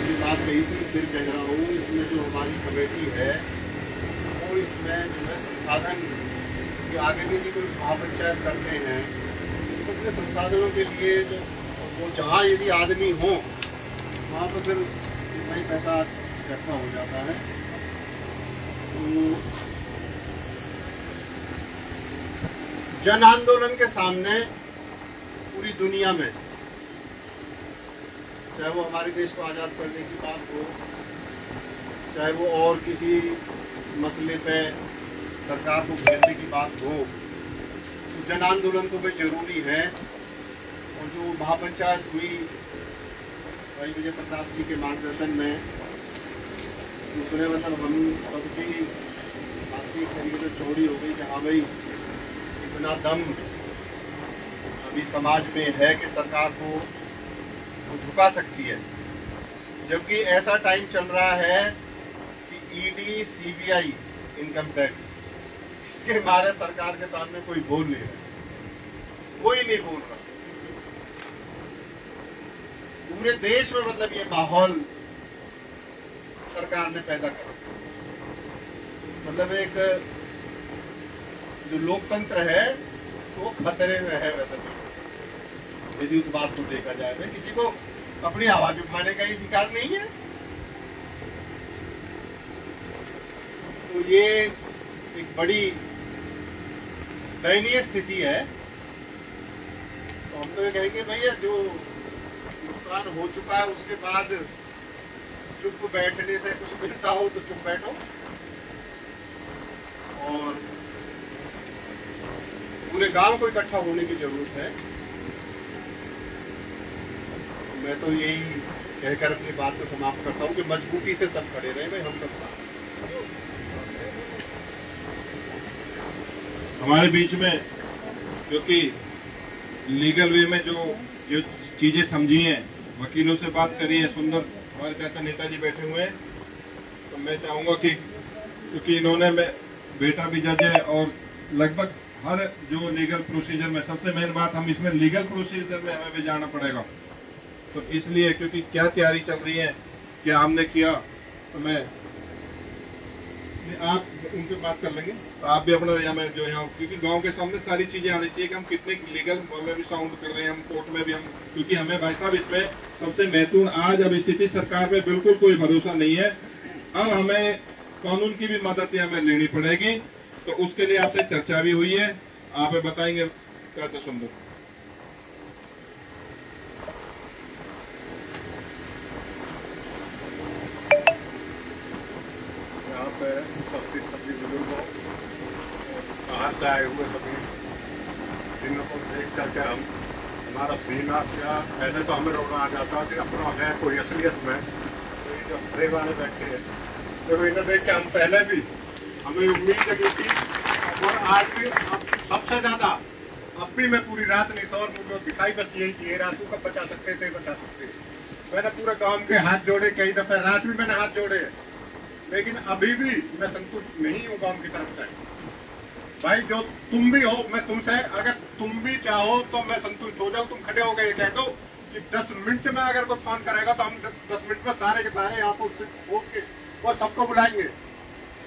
ये बात कही थी, फिर कह रहा हूँ, इसमें जो हमारी कमेटी है वो इसमें जो है संसाधन कि आगे भी यदि कोई महापंचायत करते हैं तो अपने संसाधनों के लिए जो वो जहाँ यदि आदमी हो वहाँ तो फिर इतना ही पैसा इकट्ठा हो जाता है। तो जन आंदोलन के सामने पूरी दुनिया में, चाहे वो हमारे देश को आज़ाद करने की बात हो, चाहे वो और किसी मसले पे सरकार को घेरने की बात हो, तो जन आंदोलन तो भाई जरूरी है। और जो महापंचायत हुई भाई विजय प्रताप जी के मार्गदर्शन में, दूसरे मतलब हम सबकी बात एक तरीके से चौड़ी हो गई कि हाँ भाई इतना दम अभी समाज में है कि सरकार को वो झुका सकती है। जबकि ऐसा टाइम चल रहा है कि ईडी, सीबीआई, इनकम टैक्स, इसके मारे सरकार के सामने कोई बोल नहीं रहा, कोई नहीं बोल रहा। पूरे देश में मतलब ये माहौल सरकार ने पैदा कर, मतलब एक जो लोकतंत्र है वो खतरे में है। मतलब यदि उस बात को देखा जाए तो किसी को अपनी आवाज उठाने का अधिकार नहीं है। तो ये एक बड़ी दयनीय स्थिति है। तो हम तो ये कहेंगे भैया जो नुकसान हो चुका है उसके बाद चुप बैठने से कुछ मिलता हो तो चुप बैठो, और पूरे गांव को इकट्ठा होने की जरूरत है। मैं तो यही कहकर अपनी बात को समाप्त करता हूँ कि मजबूती से सब खड़े रहे भाई, हम सब हमारे बीच में, क्योंकि लीगल वे में जो चीजें समझी हैं, वकीलों से बात करी है, सुंदर हमारे चाचा नेताजी बैठे हुए हैं। तो मैं चाहूंगा कि क्योंकि इन्होंने बेटा भी जज है और लगभग हर जो लीगल प्रोसीजर में, सबसे मेन बात हम इसमें लीगल प्रोसीजर में हमें भी जाना पड़ेगा। तो इसलिए क्योंकि क्या तैयारी चल रही है, क्या हमने किया, तो मैं आप उनसे बात कर लेंगे। तो आप भी अपना में जो यहाँ, क्योंकि गांव के सामने सारी चीजें आनी चाहिए कि हम कितने लीगल में भी साउंड कर रहे हैं, हम कोर्ट में भी हम, क्योंकि हमें भाई साहब इसमें सबसे महत्वपूर्ण आज अब स्थिति सरकार पे बिल्कुल कोई भरोसा नहीं है। अब हमें कानून की भी मदद हमें लेनी पड़ेगी। तो उसके लिए आपसे चर्चा भी हुई है, आप बताएंगे क्या तो सुन लो। यहाँ पे सभी बुजुर्गों, बाहर से आए हुए सभी जिन को देख करके हमारा सीना क्या, पहले तो हमें रोना आ जाता कि अपना है कोई असलियत में, तो ये जो हरे वाले बैठे हैं तो इन्हें देख के हम पहले भी हमें उम्मीद जगी थी, और आज भी सबसे ज्यादा अब भी मैं पूरी रात नहीं सो, और मुझे दिखाई बस यही कि ये रात कब बचा सकते थे, बचा सकते। मैंने पूरे गांव के हाथ जोड़े, कई दफे रात भी मैंने हाथ जोड़े, लेकिन अभी भी मैं संतुष्ट नहीं हूँ गांव की तरफ से। भाई जो तुम भी हो, मैं तुमसे, अगर तुम भी चाहो तो मैं संतुष्ट हो जाऊँ। तुम खड़े हो गए, कह दो कि 10 मिनट में अगर कोई फोन करेगा तो हम 10 मिनट में सारे के सारे यहाँ पर उठ के और सबको बुलाएंगे।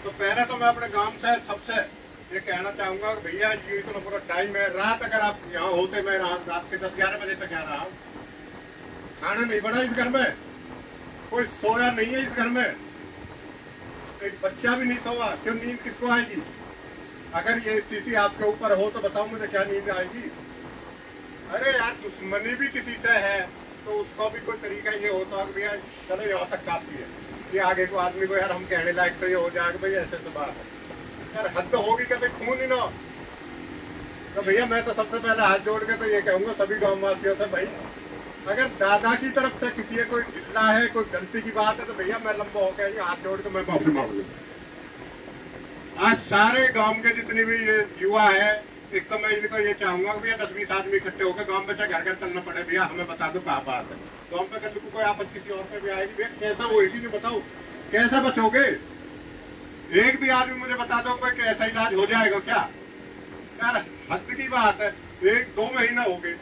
तो पहले तो मैं अपने गांव से सबसे ये कहना चाहूंगा कि भैया ये तो पूरा टाइम है, रात अगर आप यहाँ होते, मैं रात के 10-11 बजे तक आ रहा हूँ। खाना नहीं बना इस घर में, कोई सोया नहीं है इस घर में, एक बच्चा भी नहीं सोया, क्यों? नींद किसको आएगी? अगर ये स्थिति आपके ऊपर हो तो बताओ मुझे, क्या नींद आएगी? अरे यार दुश्मनी भी किसी से है तो उसका भी कोई तरीका ये होता है भैया चलो यहाँ तक काफी है, ये आगे को आदमी को यार हम कहने लायक तो ये हो जाएगा भाई, ऐसे तो बात है यार, हद होगी क्या? खून ही ना। तो भैया मैं तो सबसे पहले हाथ जोड़ के तो ये कहूंगा सभी गाँव वासियों से, भाई अगर दादा की तरफ से किसी को कोई ढिल्ला है, कोई गलती की बात है तो भैया मैं लंबा होकर हाथ जोड़ के मैं माफी मांगूंगा। आज सारे गांव के जितने भी ये युवा है, एक तो मैं इनको ये चाहूंगा भैया 10-20 आदमी इकट्ठे होकर गांव में चाहे घर घर चलना पड़े, भैया हमें बता दो कहाँ बात है। गांव पे कल कोई आपत्ति किसी और पे भी आएगी, भैया कैसा होगी नहीं बताओ, कैसा बचोगे? एक भी आदमी मुझे बता दो कोई कैसा इलाज हो जाएगा क्या? यार हद की बात है, 1-2 महीना हो गए,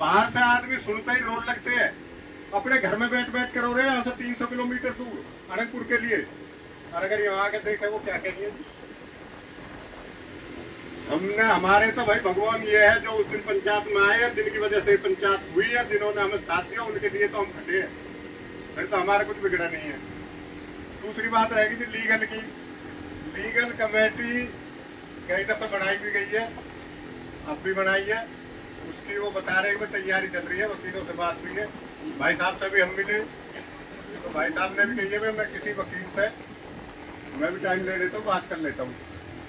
बाहर से आदमी सुनते ही रोने लगते हैं अपने घर में बैठ बैठ कर हो रहे हैं, यहाँ से 300 किलोमीटर दूर अनंतपुर के लिए। और अगर यहाँ आके देखे वो क्या कहेंगे। हमने हमारे तो भाई भगवान ये है जो उस दिन पंचायत में आए हैं, जिनकी वजह से पंचायत हुई है, जिन्होंने हमें साथ दिया, उनके लिए तो हम खड़े हैं, फिर तो हमारा कुछ बिगड़ा नहीं है। दूसरी बात रहेगी थी लीगल की। लीगल कमेटी कई दफे बनाई भी गई है, अब भी बनाई है, उसकी वो बता रहे हैं तैयारी चल रही है, वकीलों से बात हुई है, भाई साहब से भी हम मिले, तो भाई साहब ने भी कही है मैं किसी वकील से मैं भी टाइम ले लेता हूँ, बात कर लेता हूँ।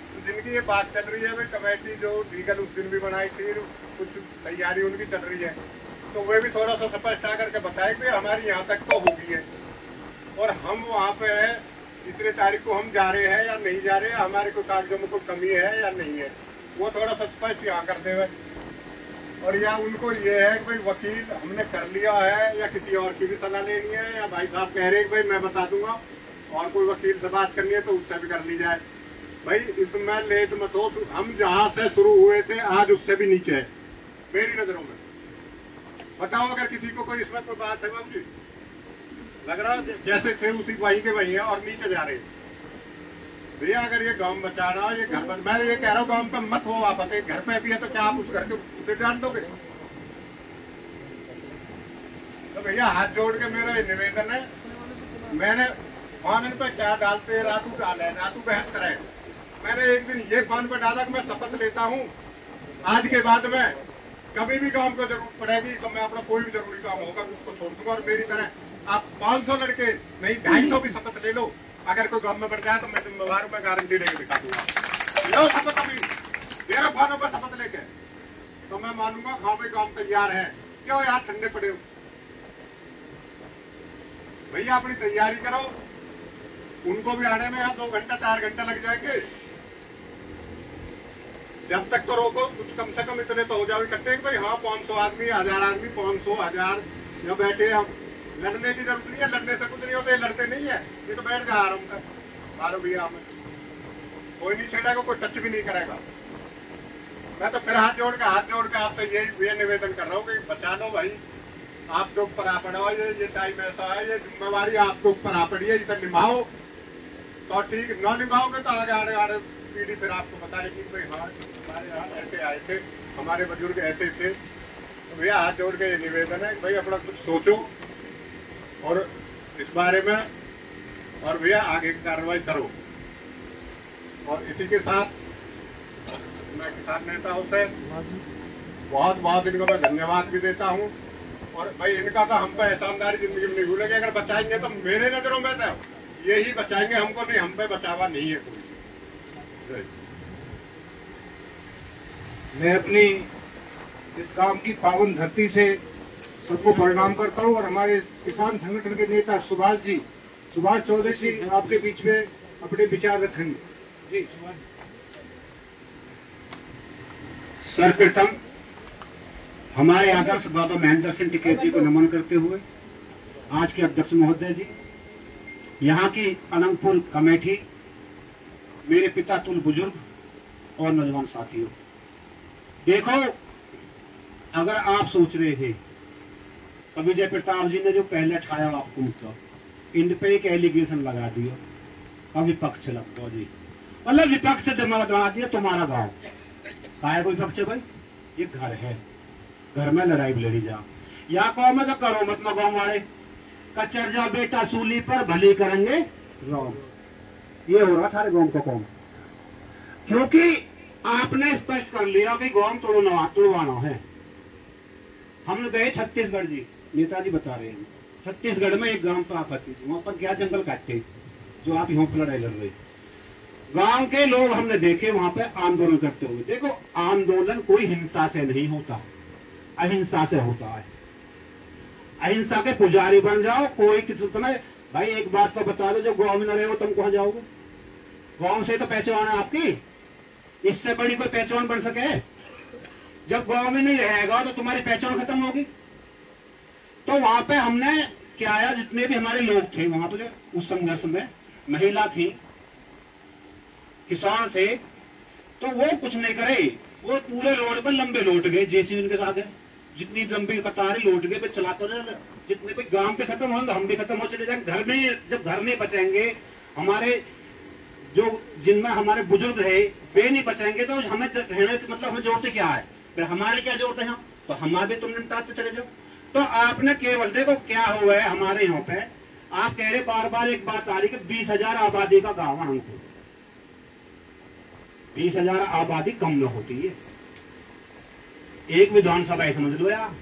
तो जिनकी ये बात चल रही है भाई कमेटी जो लीगल उस दिन भी बनाई थी, कुछ तैयारी उनकी चल रही है, तो वे भी थोड़ा सा स्पष्ट आकर के बताए कि हमारी यहाँ तक तो होगी है और हम वहाँ पे है इतने तारीख को हम जा रहे हैं या नहीं जा रहे हैं, हमारे को कागजों में कोई कमी है या नहीं है, वो थोड़ा सा स्पष्ट यहाँ करते हुए। और या उनको ये है कि भाई वकील हमने कर लिया है या किसी और की भी सलाह लेनी है, या भाई साहब कह रहे हैं कि भाई मैं बता दूंगा और कोई वकील से बात करनी है तो उससे भी कर ली जाए। भाई इसमें लेट मत हो, हम जहाँ से शुरू हुए थे आज उससे भी नीचे है मेरी नजरों में। बताओ अगर किसी को कोई इसमें कोई बात है बाबू जी, लग रहा है जैसे थे उसी वही के वही है और नीचे जा रहे हैं। भैया अगर ये गांव बचाना, ये घर बच, मैं ये कह रहा हूँ गांव पे मत हो आप, घर पे भी है तो क्या आप उस घर के उसे जान दोगे? तो भैया हाथ जोड़ के मेरा निवेदन है, मैंने फोन पे क्या डालते रातू डाले, रातू बहस करे, मैंने एक दिन ये फोन पे डाला कि मैं शपथ लेता हूँ आज के बाद में कभी भी काम को जरूरत पड़ेगी तो मैं अपना कोई भी जरूरी काम होगा उसको छोड़ दूंगा, और मेरी तरह आप 500 लड़के नहीं 250 भी शपथ ले लो, अगर कोई गांव में बढ़ जाए तो मैं जिम्मेवार में गारंटी लेके दिखा दूंगा। लो शपथ अभी 13 फोनों पर शपथ लेके तो मैं मानूंगा हाँ भाई काम तैयार है। क्यों यार ठंडे पड़े हो भैया, अपनी तैयारी करो, उनको भी आने में यहाँ 2 घंटा 4 घंटा लग जाएंगे, जब तक तो रोको कुछ कम से कम इतने तो हो जाओ इकट्ठे भाई। हाँ 500 आदमी 1000 आदमी 500 1000 यहाँ बैठे, हम लड़ने की जरूरत नहीं है, लड़ने से कुछ नहीं होता, ये लड़ते नहीं है, ये तो बैठ जा आराम से मारो भैया, हमें कोई नहीं छेड़ेगा, कोई टच भी नहीं करेगा। मैं तो फिर हाथ जोड़ के आपसे ये निवेदन कर रहा हूँ कि बचा लो भाई, आपके ऊपर आ पड़ा, ये टाइम ऐसा है, ये जिम्मेवारी आपके ऊपर आ पड़ी है, इसे निभाओ तो ठीक, न निभाओगे तो आगे आने वाले पीढ़ी फिर आपको बताएगी भाई हाँ हमारे यहाँ ऐसे आए थे, हमारे बुजुर्ग ऐसे थे। तो भैया हाथ जोड़ के ये निवेदन है भाई अपना कुछ सोचो और इस बारे में, और भैया आगे की कार्रवाई करो। और इसी के साथ मैं किसान नेताओं से बहुत बहुत इनको मैं धन्यवाद भी देता हूँ, और भाई इनका तो हम पे एहसानदारी जिंदगी में नहीं भूलेंगे, अगर बचाएंगे तो मेरे नजरों में तो यही बचाएंगे हमको, नहीं हम पे बचावा नहीं है कोई। मैं अपनी इस काम की पावन धरती से सबको प्रणाम करता हूं, और हमारे किसान संगठन के नेता सुभाष चौधरी जी आपके बीच में अपने विचार रखेंगे। जी सुभाष। सर्वप्रथम हमारे आदर्श बाबा महेंद्र सिंह टिकैत जी को नमन करते हुए आज के अध्यक्ष महोदय जी, यहाँ की अनंतपुर कमेटी, मेरे पिता तुल बुजुर्ग और नौजवान साथियों, देखो अगर आप सोच रहे थे अभी जय प्रताप जी ने जो पहले उठाया आपको मुद्दा, इन पे एक एलिगेशन लगा दिया, अब विपक्ष लगता जी, मतलब विपक्ष बना दिया तुम्हारा गांव का है, कोई विपक्ष भाई ये घर है, घर में लड़ाई भी लड़ी जा, या कहो मैं तो करो मत ना गाँव वाले कचर जा बेटा सूली पर भली करेंगे राम, ये हो रहा था गांव का कौन, क्योंकि आपने स्पष्ट कर लिया कि गांव तोड़वाना है। हम गए छत्तीसगढ़ जी, नेताजी बता रहे हैं छत्तीसगढ़ में एक गांव पर आपत्ति थी, वहां पर क्या जंगल काटे जो आप यहाँ पर लड़ाई लड़ रहे, गांव के लोग हमने देखे वहां पे आंदोलन करते हुए। देखो आंदोलन कोई हिंसा से नहीं होता, अहिंसा से होता है, अहिंसा के पुजारी बन जाओ, कोई किसी तुम्हें भाई एक बात तो बता दो, जब गांव में न रहे हो तुम कहां जाओगे, गांव से तो पहचान है आपकी, इससे बड़ी कोई पहचान बन सके, जब गांव में नहीं रहेगा तो तुम्हारी पहचान खत्म होगी। तो वहां पे हमने क्या आया, जितने भी हमारे लोग थे वहां पे उस संघर्ष में, महिला थी, किसान थे, तो वो कुछ नहीं करे, वो पूरे रोड पर लंबे लौट गए, जेसीबी के साथ है, जितनी लंबी कतारें लौट गए, चलाते रहे जितने कोई गांव पे खत्म होंगे हम भी खत्म हो चले जाएंगे। घर में जब घर नहीं बचेंगे, हमारे जो जिनमें हमारे बुजुर्ग रहे वे नहीं बचेंगे, तो हमें रहने मतलब हमें जरूरत क्या है, फिर हमारे क्या जरूरत है, तो हमारे भी तुम निपटाते चले जाओ। तो आपने केवल देखो क्या हुआ है हमारे यहाँ पे, आप कह रहे बार बार एक बात आ रही कि 20,000 आबादी का गाँव है हमको, 20,000 आबादी कम न होती है, एक विधानसभा है समझ लो यार।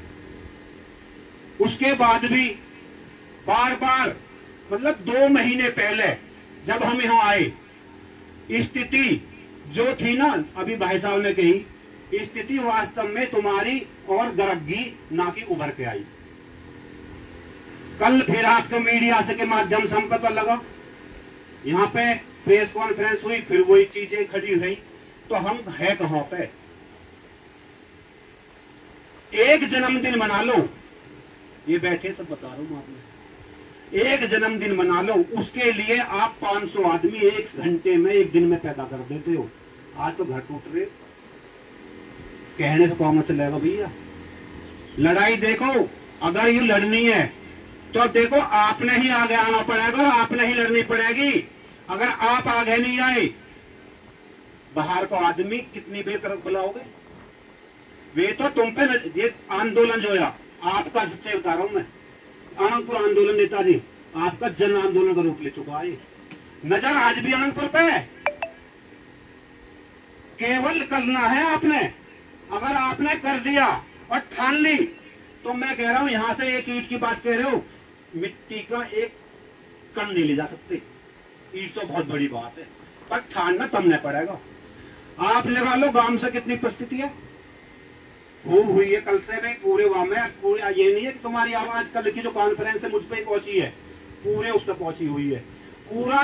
उसके बाद भी बार बार मतलब 2 महीने पहले जब हम यहाँ आए, स्थिति जो थी ना, अभी भाई साहब ने कही, स्थिति वास्तव में तुम्हारी और गरग्गी ना कि उभर के आई। कल फिर आपको मीडिया से के माध्यम से हम पता लगा, यहाँ पे प्रेस कॉन्फ्रेंस हुई, फिर वही चीजें खड़ी रही, तो हम है कहां पे। एक जन्मदिन मना लो, ये बैठे सब बता रहा हूं आपने, एक जन्मदिन मना लो, उसके लिए आप 500 आदमी 1 घंटे में 1 दिन में पैदा कर देते हो। आज तो घर टूट रहे, कहने से कौन चलेगा भैया। लड़ाई देखो, अगर ये लड़नी है तो देखो आपने ही आगे आना पड़ेगा और आपने ही लड़नी पड़ेगी। अगर आप आगे नहीं आए, बाहर को आदमी कितनी देर तरफ बुलाओगे, वे तो तुम पे ये आंदोलन जो है आपका, सच्चे बता रहा हूं मैं, अनंतपुर आंदोलन नेताजी आपका जन आंदोलन का रूप ले चुका है। नजर आज भी अनंतपुर पे है, केवल करना है आपने। अगर आपने कर दिया और ठान ली, तो मैं कह रहा हूं यहां से एक ईंट की बात कह रहे हो, मिट्टी का एक कण नहीं ले जा सकते। ईंट तो बहुत बड़ी बात है, पर ठानना तुमने पड़ेगा। आप लगा लो गांव से कितनी परिस्थिति है, हुई है कल से भाई पूरे वहां में, पूरे ये नहीं है कि तुम्हारी आवाज कल की जो कॉन्फ्रेंस है मुझ पर पहुंची है, पूरे उस पर पहुंची हुई है। पूरा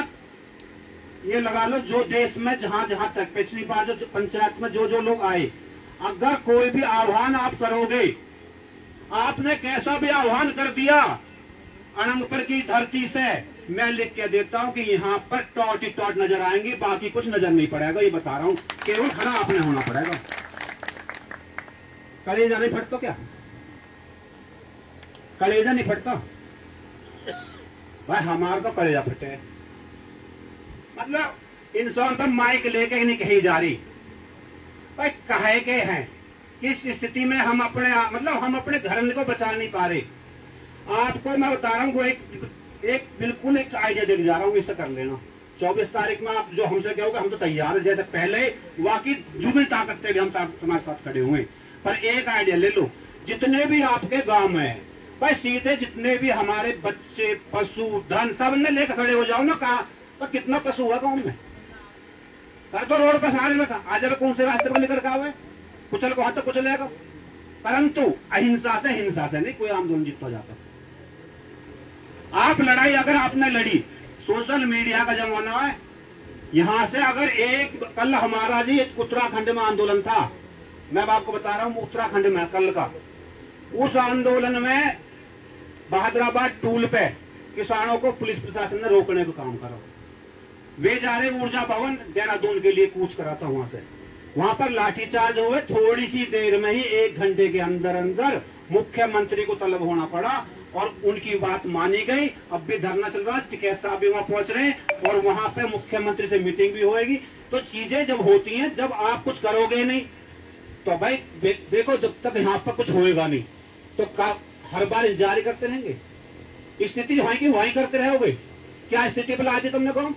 ये लगा लो जो देश में जहां जहां तक पिछली बार जो पंचायत में जो जो लोग आए, अगर कोई भी आह्वान आप करोगे, आपने कैसा भी आह्वान कर दिया अनंतपुर की धरती से, मैं लिख के देता हूं कि यहाँ पर टॉट ही टॉट नजर आएंगी, बाकी कुछ नजर नहीं पड़ेगा। ये बता रहा हूं, केवल खड़ा आपने होना पड़ेगा। कलेजा नहीं फटता क्या, कलेजा नहीं फटता भाई, हमारा तो कलेजा फटे है। मतलब इंसान पर माइक लेके ही नहीं कही जा रही भाई, कहे के हैं किस स्थिति में हम अपने मतलब हम अपने घर को बचा नहीं पा रहे। आपको मैं बता रहा हूँ, एक बिल्कुल एक आइडिया देने जा रहा हूँ, इससे कर लेना। 24 तारीख में आप जो हमसे कहोगे हम तो तैयार है, जैसे पहले वाकई दुगनी ताकत से भी हम तुम्हारे साथ खड़े हुए। पर एक आइडिया ले लो, जितने भी आपके गांव में है भाई, सीधे जितने भी हमारे बच्चे पशु धन सब ने लेकर खड़े हो जाओ ना। कहा तो कितना पशु हुआ गाँव में, कर तो रोड पर सारे में था, आज कौन से रास्ते पर निकल का हुआ है, कुचल को हाथ तक कुचलेगा। परंतु अहिंसा से हिंसा से नहीं कोई आंदोलन जीत हो जाता। आप लड़ाई अगर आपने लड़ी, सोशल मीडिया का जमाना है, यहां से अगर एक कल हमारा जी उत्तराखंड में आंदोलन था, मैं आपको बता रहा हूं उत्तराखंड में कल का, उस आंदोलन में बहादुराबाद टूल पे किसानों को पुलिस प्रशासन ने रोकने का काम करा। वे जा रहे ऊर्जा भवन देहरादून के लिए कूच करा था, वहां से वहां पर लाठीचार्ज हुए। थोड़ी सी देर में ही 1 घंटे के अंदर अंदर मुख्यमंत्री को तलब होना पड़ा और उनकी बात मानी गई। अब भी धरना चल रहा है, टिकैत साहब भी वहां पहुंच रहे हैं और वहां पे मुख्यमंत्री से मीटिंग भी होगी। तो चीजें जब होती हैं, जब आप कुछ करोगे नहीं तो भाई देखो, जब तक यहाँ पर कुछ होएगा नहीं तो हर बार जारी करते रहेंगे। स्थिति वहीं की वहीं करते रहोगे। क्या स्थिति पर आज तुमने कहो,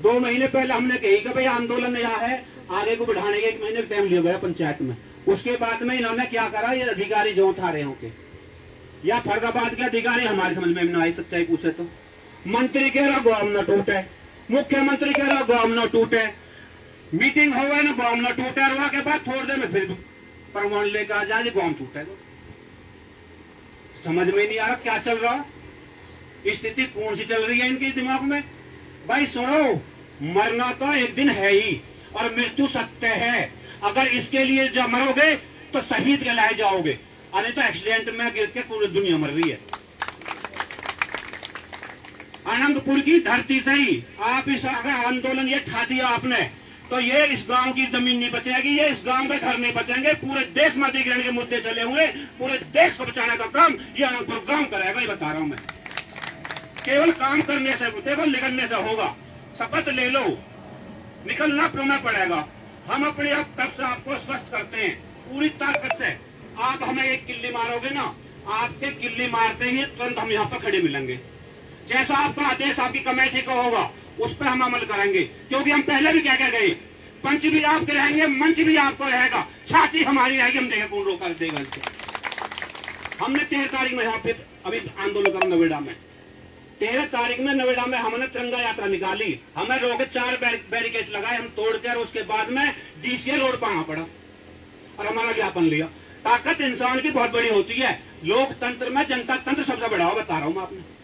2 महीने पहले हमने कही कि भाई आंदोलन यहाँ है, आगे को बढ़ाने के 1 महीने टाइम लिया गया पंचायत में। उसके बाद में इन्होंने क्या करा, ये अधिकारी जो उठा रहे होंगे या फरीदाबाद के अधिकारी, हमारी समझ में न आई, सच्चाई पूछे तो मंत्री कह रहा गांव न टूटे, मुख्यमंत्री कह रहा गांव न टूटे, मीटिंग हो गई ना गांव न टूटे, और के बाद थोड़ी देर में फिर प्रमाण लेकर आ जाए गांव टूटेगा। समझ में नहीं आ रहा क्या चल रहा, स्थिति कौन सी चल रही है इनके दिमाग में। भाई सुनो, मरना तो एक दिन है ही और मृत्यु सत्य है। अगर इसके लिए जब मरोगे तो शहीद कहलाए जाओगे, अरे तो एक्सीडेंट में गिर के पूरी दुनिया मर रही है। अनंतपुर की धरती से ही आप इस अगर आंदोलन ये ठा दिया आपने तो ये इस गांव की जमीन नहीं बचेगी, ये इस गांव के घर नहीं बचेंगे। पूरे देश में अधिग्रहण के मुद्दे चले हुए, पूरे देश को बचाने का काम ये अनंतपुर गांव करेगा, ये बता रहा हूं मैं। केवल काम करने से, केवल निकलने से होगा। शपथ ले लो, निकलना तुम्हें पड़ेगा। हम अपने आप तब से आपको स्पष्ट करते हैं पूरी ताकत से। आप हमें एक किल्ली मारोगे ना, आपके किल्ली मारते ही तुरंत हम यहाँ पर खड़े मिलेंगे। जैसा आपका आदेश आपकी कमेटी को होगा उस पर हम अमल करेंगे, क्योंकि हम पहले भी क्या गए, पंच भी आपके रहेंगे, मंच भी आपको रहेगा, छाती हमारी रहेगी, हम देखें कौन रोका देगा इसको। हमने 13 तारीख में यहाँ पे अभी आंदोलन करा नोएडा में, 13 तारीख में नोएडा में हमने तिरंगा यात्रा निकाली। हमें रोके 4 बैरिकेड लगाए, हम तोड़कर उसके बाद में डीसीए रोड पर आना पड़ा और हमारा ज्ञापन लिया। ताकत इंसान की बहुत बड़ी होती है। लोकतंत्र में जनता तंत्र सबसे बड़ा हो, बता रहा हूं मैं आपने।